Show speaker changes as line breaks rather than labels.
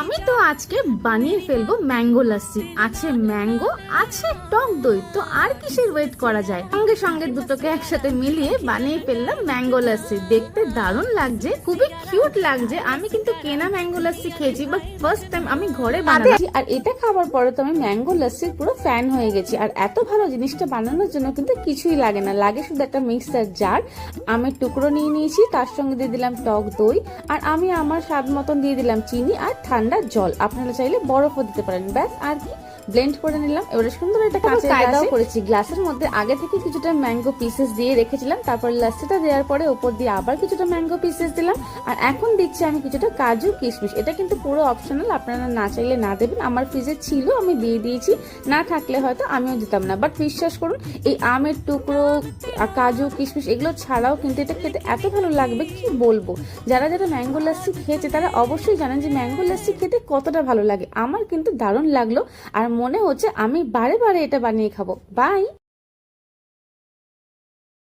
আমি তো আজকে বানিয়ে ফেলবো ম্যাঙ্গো লাস্সি। আছে ম্যাঙ্গো, আছে টক দই, তো আর কিসের ওয়েট করা যায়। সঙ্গে সঙ্গে দুটোকে একসাথে মিলিয়ে বানিয়ে ফেললাম ম্যাঙ্গো লাস্সি। দেখতে দারুণ লাগছে, খুবই কিউট লাগছে। আমি কিন্তু কেনা ম্যাঙ্গো লাস্সি খেয়েছি, বাট ফার্স্ট টাইম আমি ঘরে বানাচ্ছি। আর এটা খাবার পরে তো আমি ম্যাঙ্গো লাস্সির পুরো ফ্যান হয়ে গেছি। আর এত ভালো জিনিসটা বানানোর জন্য কিন্তু কিছুই লাগে না, লাগে শুধু একটা মিক্সার জার, আমের টুকরো নিয়ে নিয়েছি, তার সঙ্গে দিয়ে দিলাম টক দই, আর আমি আমার স্বাদ মতন দিয়ে দিলাম চিনি আর ঠান্ডা জল। আপনারা চাইলে বরফও দিতে পারেন। ব্যাস, আর কি ব্লেন্ড করে নিলাম। এবারে সুন্দর একটা কাঁচের কায়দাও করেছি। গ্লাসের মধ্যে আগে থেকে কিছুটা ম্যাঙ্গো পিসেস দিয়ে রেখেছিলাম, তারপর লাস্সিটা দেওয়ার পরে উপর দিয়ে আবার কিছুটা ম্যাঙ্গো পিসেস দিলাম, আর এখন দিচ্ছি আমি কিছুটা কাজু কিশমিশ। এটা কিন্তু পুরো অপশনাল, আপনারা না চাইলে না দেবেন। আমার ফ্রিজে ছিল, আমি দিয়ে দিয়েছি, না থাকলে হয়তো আমিও দিতাম না। বাট বিশ্বাস করুন, এই আমের টুকরো, কাজু কিশমিশ এগুলো ছাড়াও কিন্তু এটা খেতে এত ভালো লাগবে কি বলবো। যারা যারা ম্যাঙ্গো লাস্সি খেয়েছে তারা অবশ্যই জানেন যে ম্যাঙ্গো লাস্সি খেতে কতটা ভালো লাগে। আমার কিন্তু দারুণ লাগলো, আর মনে হচ্ছে আমি বারে বারে এটা বানিয়ে খাবো। বাই।